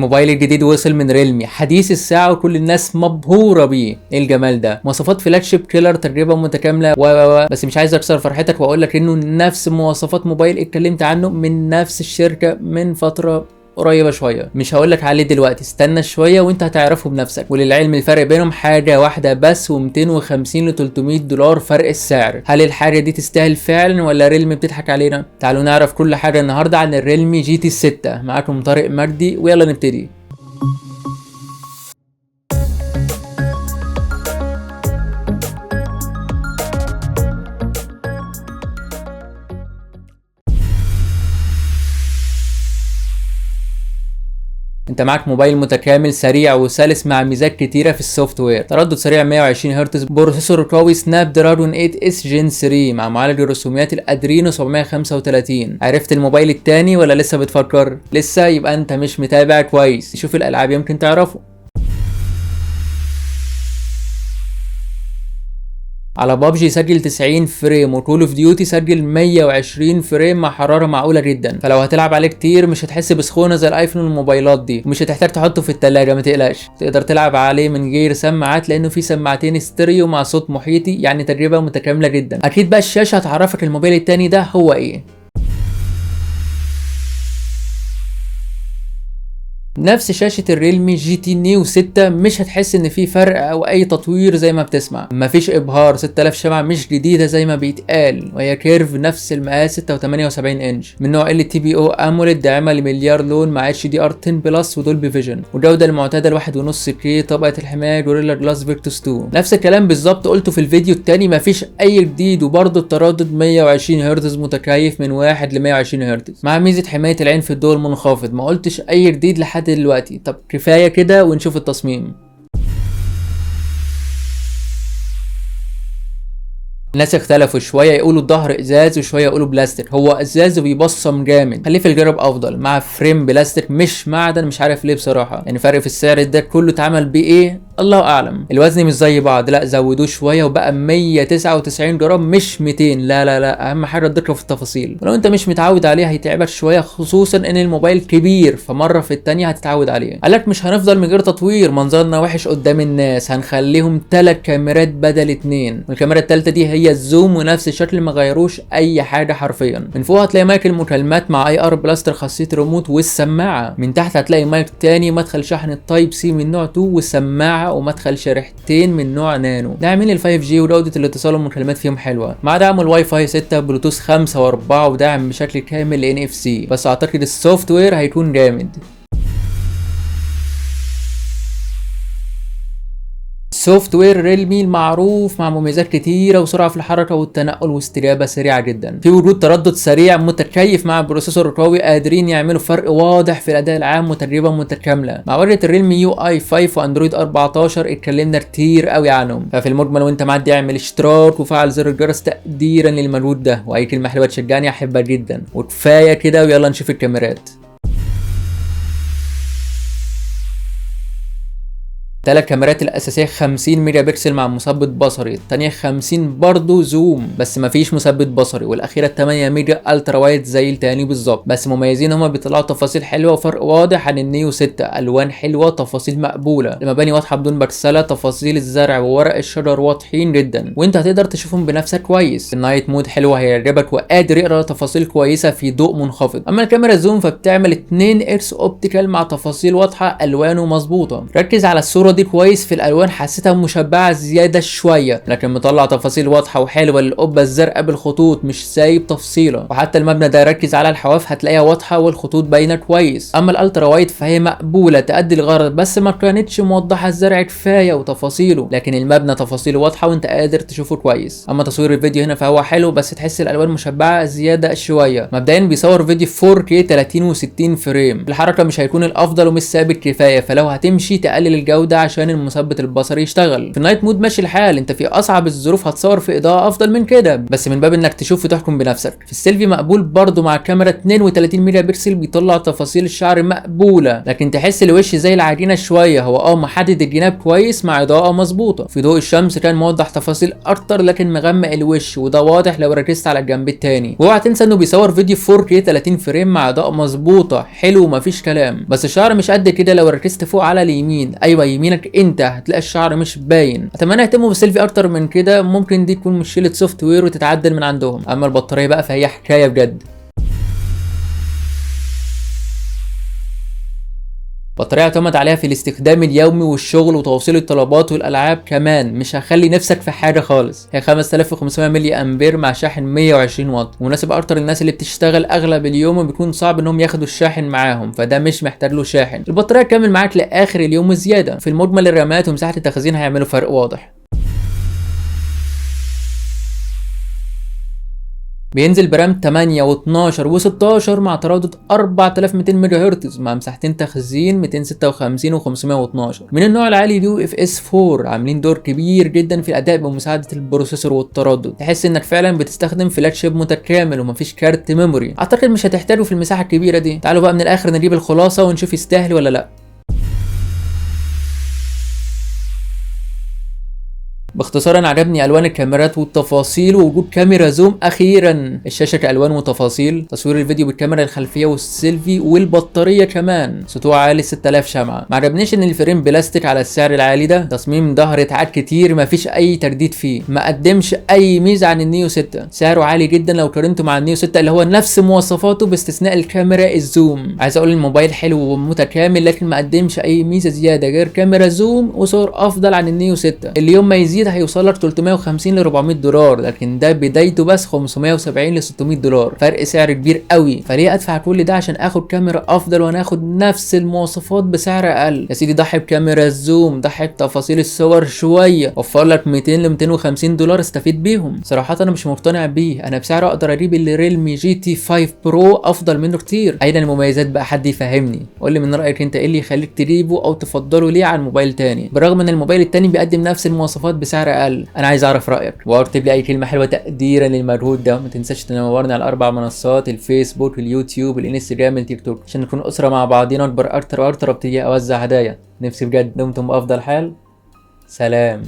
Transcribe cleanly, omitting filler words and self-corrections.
الموبايل الجديد وصل من ريلمي حديث الساعه وكل الناس مبهوره بيه. ايه الجمال ده، مواصفات فلاج شيب كيلر، تجربه متكامله بس مش عايز اكسر فرحتك واقول لك انه نفس مواصفات موبايل اتكلمت عنه من نفس الشركه من فتره قريبه شويه. مش هقولك عليه دلوقتي، استنى شويه وانت هتعرفه بنفسك. وللعلم الفرق بينهم حاجه واحده بس، و250 ل 300 دولار فرق السعر. هل الحاجه دي تستاهل فعلا ولا ريلمي بتضحك علينا؟ تعالوا نعرف كل حاجه النهارده عن الريلمي جي تي 6. معاكم طارق مجدي ويلا نبتدي. انت معاك موبايل متكامل سريع وسلس مع ميزات كتيره في السوفت وير. تردد سريع 120 هرتز، بروسيسور قوي سناب دراجون 8 اس جين 3 مع معالج الرسوميات الادرينو 735. عرفت الموبايل التاني ولا لسه بتفكر؟ لسه؟ يبقى انت مش متابع كويس. شوف الالعاب يمكن تعرفه. على بابجي سجل 90 فريم، وكول اوف ديوتي سجل 120 فريم مع حراره معقوله جدا. فلو هتلعب عليه كتير مش هتحس بسخونه زي الايفون والموبايلات دي، ومش هتحتاج تحطه في التلاجة، ما تقلقش. تقدر تلعب عليه من غير سماعات لانه فيه سماعتين ستيريو مع صوت محيطي، يعني تجربه متكامله جدا. اكيد بقى الشاشه هتعرفك الموبايل التاني ده هو ايه. نفس شاشة الريلمي جي تي نيو 6، مش هتحس ان في فرق او اي تطوير زي ما بتسمع. مفيش ابهار، 6000 شمعة مش جديدة زي ما بيتقال، وهي كيرف نفس المقاس 6.78 انش من نوع ال تي بي او اموليد داعمة لمليار لون مع اتش دي ار 10 بلس ودولبي فيجن، وجودة المعتدل 1.5 كي، طبقة الحماية جوريلا جلاس فيكتوس 2. نفس الكلام بالظبط قلته في الفيديو التاني، مفيش اي جديد، وبرضه التردد 120 هرتز متكيف من 1 ل 120 هرتز مع ميزة حماية العين في الضوء المنخفض. ما قلتش اي جديد لحد دلوقتي. طب كفاية كده ونشوف التصميم. الناس اختلفوا، شويه يقولوا الظهر ازاز وشويه يقولوا بلاستيك. هو ازاز وبيبصم جامد، خليه في الجرب افضل مع فريم بلاستيك مش معدن. مش عارف ليه بصراحه، يعني فرق في السعر ده كله اتعمل بيه ايه الله اعلم. الوزن مش زي بعض، لا زودوه شويه وبقى 199 جرام مش 200. لا اهم حاجه الدقه في التفاصيل، ولو انت مش متعود عليه هيتعبك شويه، خصوصا ان الموبايل كبير، فمره في التانيه هتتعود عليه. قالك مش هنفضل من غير تطوير، منظرنا وحش قدام الناس، هنخليهم 3 كاميرات بدل 2، والكاميرا الثالثه دي هي الزوم ونفس الشكل، ما غيروش اي حاجه حرفيا. من فوق هتلاقي مايك المكالمات مع اي ار بلاستر خاصيه ريموت والسماعه. من تحت هتلاقي مايك تاني، مدخل شحن التايب سي من نوع 2 والسماعه، ومدخل شريحتين من نوع نانو داعمين لل 5G، وجوده الاتصال والمكالمات فيهم حلوه مع دعم الواي فاي 6 بلوتوث 5 و4، ودعم بشكل كامل ل NFC. بس اعتقد السوفت وير هيكون جامد. سوفت وير ريلمي المعروف مع مميزات كتيره وسرعه في الحركه والتنقل واستجابه سريعه جدا، في وجود تردد سريع متكيف مع بروسيسور قوي، قادرين يعملوا فرق واضح في الاداء العام وتجربه متكامله. مع واجهه الريلمي يو اي 5 واندرويد 14 اتكلمنا كتير قوي عنهم، ففي المجمل وانت معدي اعمل اشتراك وفعل زر الجرس تقديرا للمجهود ده، واي كلمه حلوه تشجعني احبها جدا. وكفايه كده ويلا نشوف الكاميرات. 3 كاميرات الاساسيه 50 ميجا بكسل مع مثبت بصري، الثانيه 50 برضو زوم بس مفيش مثبت بصري، والاخيره 8 ميجا الترا وايد زي التاني بالظبط. بس مميزين هما بيطلعوا تفاصيل حلوه وفرق واضح عن النيو 6. الوان حلوه، تفاصيل مقبوله، المباني واضحه بدون بكسله، تفاصيل الزرع وورق الشجر واضحين جدا وانت هتقدر تشوفهم بنفسك كويس. النايت مود حلوه هيعجبك وقادر يقرا تفاصيل كويسه في ضوء منخفض. اما الكاميرا الزوم فبتعمل 2 اكس اوبتيكال مع تفاصيل واضحه، الوانه مظبوطه. ركز على الصوره دي كويس، في الالوان حسيتها مشبعه زياده شويه، لكن مطلع تفاصيل واضحه وحلوه للقبه الزرقاء بالخطوط، مش سايب تفصيله. وحتى المبنى ده ركز على الحواف هتلاقيها واضحه والخطوط باينه كويس. اما الالترا وايد فهي مقبوله تأدي الغرض، بس ما كانتش موضحه الزرع كفايه وتفاصيله، لكن المبنى تفاصيله واضحه وانت قادر تشوفه كويس. اما تصوير الفيديو هنا فهو حلو، بس تحس الالوان مشبعه زياده شويه. مبدئيا بيصور فيديو 4K 30 و60 فريم، الحركه مش هيكون الافضل ومش ثابت كفايه، فلو هتمشي تقلل الجوده عشان المثبت البصري يشتغل. في النايت مود ماشي الحال، انت في اصعب الظروف هتصور في اضاءه افضل من كده، بس من باب انك تشوف وتحكم بنفسك. في السيلفي مقبول برضه مع كاميرا 32 ميجا بكسل، بيطلع تفاصيل الشعر مقبوله، لكن تحس الوش زي العجينه شويه. هو محدد الجناب كويس مع اضاءه مظبوطه. في ضوء الشمس كان موضح تفاصيل اكتر، لكن مغمق الوش، وده واضح لو ركزت على الجنب التاني. واوعى تنسى انه بيصور فيديو 4K 30 فريم مع اضاءه مظبوطه، حلو ومفيش كلام. بس الشعر مش قد كده. لو ركزت فوق على اليمين، ايوه يمينك انت، هتلاقي الشعر مش باين. اتمنى يهتموا بالسيلفي اكتر من كده. ممكن دي تكون مشكله سوفت وير وتتعدل من عندهم. اما البطاريه بقى فهي حكايه بجد. بطارية اعتمد عليها في الاستخدام اليومي والشغل وتوصيل الطلبات والالعاب كمان، مش هخلي نفسك في حاجه خالص. هي 5500 ملي امبير مع شاحن 120 واط، مناسب اكتر الناس اللي بتشتغل اغلب اليوم وبيكون صعب انهم ياخدوا الشاحن معاهم، فده مش محتاج له شاحن. البطاريه تكمل معاك لاخر اليوم وزياده. في المجمل الرامات ومساحه التخزين هيعملوا فرق واضح. بينزل برام 8 و12 و16 مع تردد 4200 ميجا هرتز، مع مساحتين تخزين 256 و512 من النوع العالي. UFS 4 عاملين دور كبير جدا في الاداء بمساعده البروسيسور والتردد. تحس انك فعلا بتستخدم فلاج شيب متكامل ومفيش كارت ميموري. اعتقد مش هتحتاجه في المساحه الكبيره دي. تعالوا بقى من الاخر نجيب الخلاصه ونشوف يستاهل ولا لا. باختصار انا عجبني الوان الكاميرات والتفاصيل، ووجود كاميرا زوم اخيرا. الشاشه كالوان وتفاصيل، تصوير الفيديو بالكاميرا الخلفيه والسيلفي، والبطاريه كمان سطوع عالي 6000 شمعه. ما عجبنيش ان الفريم بلاستيك على السعر العالي ده. تصميم ظهر اتعاد كتير، مفيش اي تجديد فيه. ما قدمش اي ميزه عن النيو 6. سعره عالي جدا لو قارنته مع النيو 6 اللي هو نفس مواصفاته باستثناء الكاميرا الزوم. عايز اقول الموبايل حلو ومتكامل، لكن ما قدمش اي ميزه زياده غير كاميرا زوم وصور افضل عن النيو 6. اليوم ما يزيد هيوصل لك 350 ل 400 دولار، لكن ده بدايته بس 570 ل 600 دولار. فرق سعر كبير قوي. فليه ادفع كل ده عشان اخد كاميرا افضل وانا اخد نفس المواصفات بسعر اقل؟ يا سيدي ضحي بكاميرا الزوم، ضحي بتفاصيل الصور شويه، وفر لك 200 ل 250 دولار استفيد بيهم. صراحه انا مش مقتنع بيه. انا بسعر اقدر اجيب الريلمي GT 5 برو افضل منه كتير. اين المميزات بقى؟ حد يفهمني. قول لي من رايك انت ايه اللي يخليك تجيبه او تفضله ليه عن موبايل تاني، بالرغم ان الموبايل التاني بيقدم نفس المواصفات بسعر اقل. انا عايز اعرف رايك، واكتب لي اي كلمه حلوه تقديرا للمجهود ده. ما تنساش تنورني على ال4 منصات: الفيسبوك واليوتيوب والانستجرام والتيك توك، عشان نكون اسره مع بعضينا اكبر اكتر واكتر. وابتدي اوزع هدايا. نفسي بجد. دمتم بافضل حال. سلام.